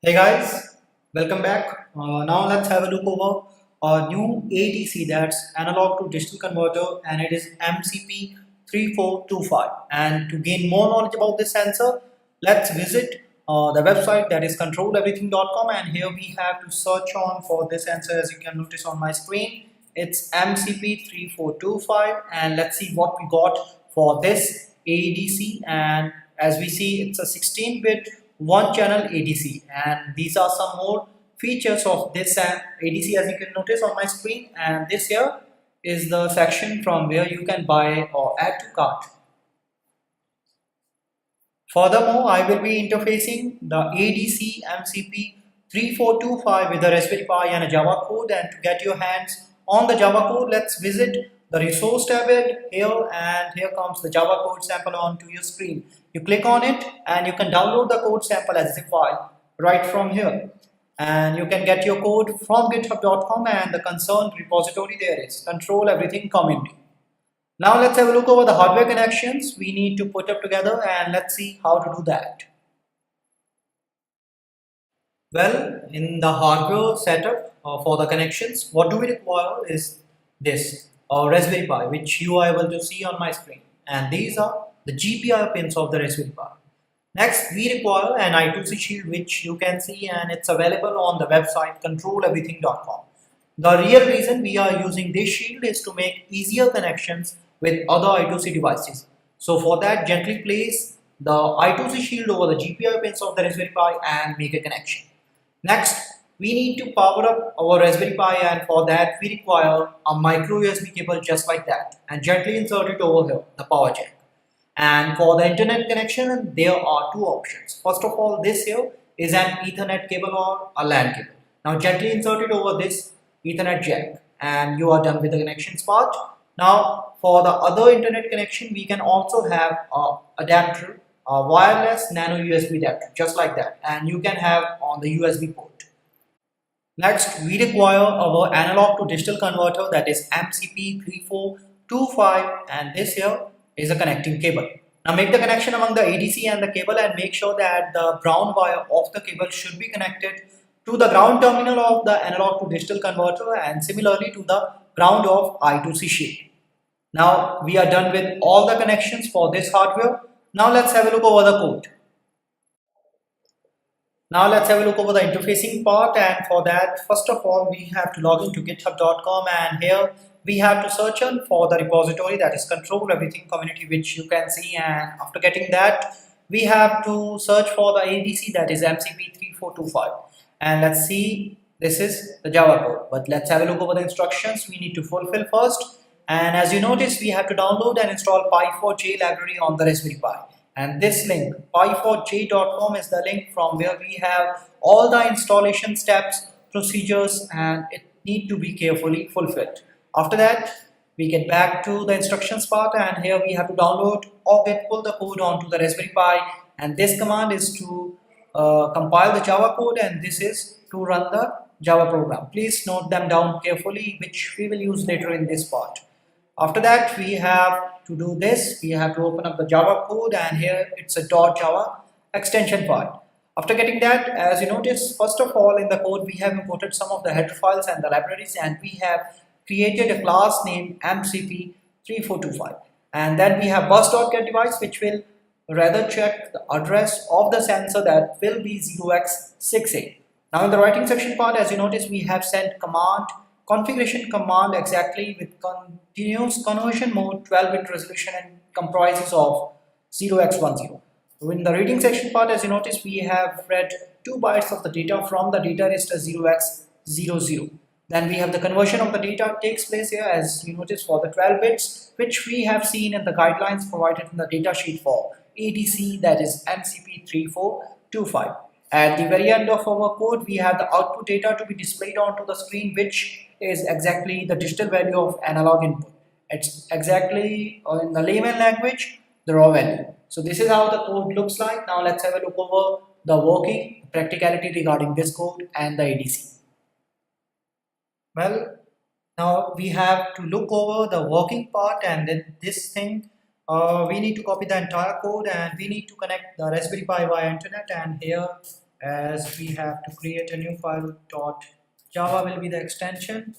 Hey guys, welcome back. Now let's have a look over a new ADC, that's analog to digital converter, and it is MCP3425. And to gain more knowledge about this sensor, let's visit the website, that is controleverything.com, and here we have to search on for this sensor. As you can notice on my screen, it's MCP3425, and let's see what we got for this ADC. And as we see, it's a 16-bit one channel ADC, and these are some more features of this ADC, as you can notice on my screen. And this here is the section from where you can buy or add to cart. Furthermore, I will be interfacing the ADC MCP3425 with a Raspberry Pi and a Java code. And to get your hands on the Java code, let's visit the resource tab here, and here comes the Java code sample onto your screen. You click on it and you can download the code sample as a zip file right from here, and you can get your code from github.com, and the concerned repository there is Control Everything community. Now let's have a look over the hardware connections we need to put up together, and let's see how to do that. Well, in the hardware setup for the connections, what do we require is this Raspberry Pi, which you are able to see on my screen, and these are the GPIO pins of the Raspberry Pi. Next, we require an I2C Shield, which you can see, and it's available on the website controleverything.com. The real reason we are using this shield is to make easier connections with other I2C devices. So for that, gently place the I2C Shield over the GPIO pins of the Raspberry Pi and make a connection. Next, we need to power up our Raspberry Pi, and for that we require a micro USB cable just like that, and gently insert it over here, the power jack. And for the internet connection, there are two options. First of all, this here is an Ethernet cable or a LAN cable. Now gently insert it over this Ethernet jack, and you are done with the connections part. Now for the other internet connection, we can also have a adapter, a wireless nano USB adapter just like that, and you can have on the USB port. Next, we require our analog to digital converter, that is MCP3425, and this here is a connecting cable. Now make the connection among the ADC and the cable, and make sure that the brown wire of the cable should be connected to the ground terminal of the analog to digital converter, and similarly to the ground of I2C Shield. Now we are done with all the connections for this hardware. Now let's have a look over the code. Now let's have a look over the interfacing part, and for that, first of all, we have to log into github.com, and here we have to search on for the repository, that is Control Everything community, which you can see. And after getting that, we have to search for the ADC, that is MCP3425, and let's see, this is the Java code. But let's have a look over the instructions we need to fulfill first. And as you notice, we have to download and install Pi4j library on the Raspberry Pi. And this link, pi4j.com, is the link from where we have all the installation steps, procedures, and it need to be carefully fulfilled. After that, we get back to the instructions part, and here we have to download or pull the code onto the Raspberry Pi. And this command is to compile the Java code, and this is to run the Java program. Please note them down carefully, which we will use later in this part. After that, we have to do this. We have to open up the Java code, and here it's a .java extension file. After getting that, as you notice, first of all in the code we have imported some of the header files and the libraries, and we have created a class named MCP3425. And then we have bus.getDevice, which will rather check the address of the sensor, that will be 0x68. Now in the writing section part, as you notice, we have sent configuration command exactly with continuous conversion mode, 12-bit resolution, and comprises of 0x10. In the reading section part, as you notice, we have read 2 bytes of the data from the data register 0x00. Then we have the conversion of the data takes place here, as you notice, for the 12 bits, which we have seen in the guidelines provided in the data sheet for ADC, that is MCP3425. At the very end of our code, we have the output data to be displayed onto the screen, which is exactly the digital value of analog input. It's exactly, in the layman language, the raw value. So this is how the code looks like. Now let's have a look over the working practicality regarding this code and the ADC. Well, now we have to look over the working part, and then this thing, we need to copy the entire code, and we need to connect the Raspberry Pi via internet. And here as we have to create a new file. .java will be the extension,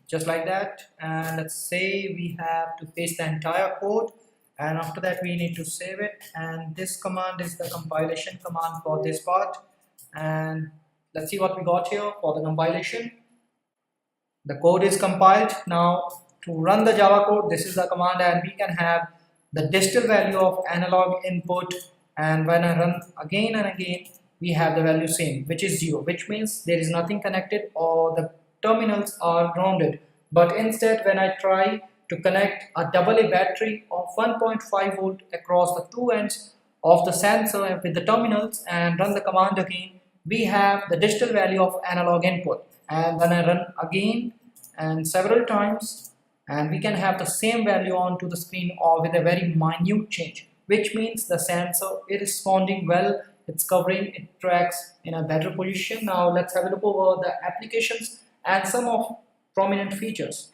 just like that. And let's say we have to paste the entire code, and after that we need to save it. And this command is the compilation command for this part. And let's see what we got here for the compilation. The code is compiled. Now to run the Java code, this is the command, and we can have the digital value of analog input, and when I run again and again, we have the value same, which is 0, which means there is nothing connected or the terminals are grounded. But instead, when I try to connect a AA battery of 1.5 volt across the two ends of the sensor with the terminals and run the command again, we have the digital value of analog input. And when I run again and several times, and we can have the same value onto the screen or with a very minute change, which means the sensor is responding well, it's covering, it tracks in a better position. Now let's have a look over the applications and some of prominent features.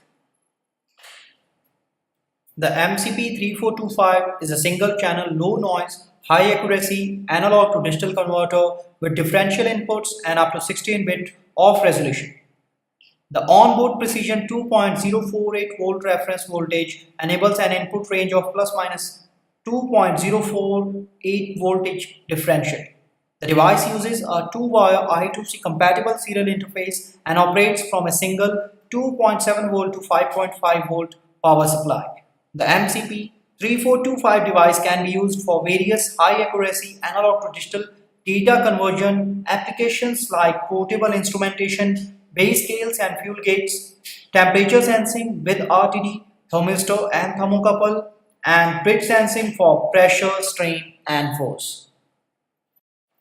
The MCP3425 is a single channel, low noise, high accuracy analog to digital converter with differential inputs and up to 16-bit of resolution. The onboard precision 2.048 volt reference voltage enables an input range of plus minus 2.048 voltage differential. The device uses a 2-wire I2C compatible serial interface and operates from a single 2.7 volt to 5.5 volt power supply. The MCP3425 device can be used for various high accuracy analog to digital data conversion applications like portable instrumentation, base scales and fuel gates, temperature sensing with RTD, thermistor and thermocouple, and bridge sensing for pressure, strain and force.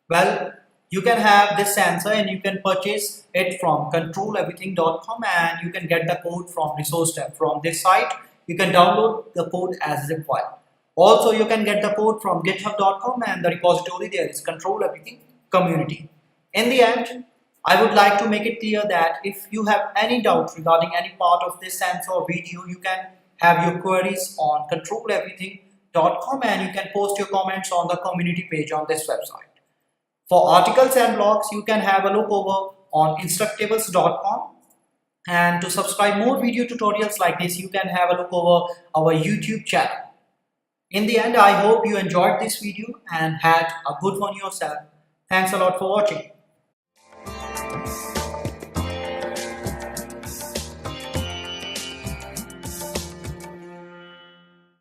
Well, you can have this sensor and you can purchase it from controleverything.com, and you can get the code from resource tab. From this site, you can download the code as zip file. Also, you can get the code from github.com, and the repository there is Control Everything Community. In the end, I would like to make it clear that if you have any doubts regarding any part of this sensor or video, you can have your queries on controleverything.com, and you can post your comments on the community page on this website. For articles and blogs, you can have a look over on instructables.com. And to subscribe more video tutorials like this, you can have a look over our YouTube channel. In the end, I hope you enjoyed this video and had a good one yourself. Thanks a lot for watching.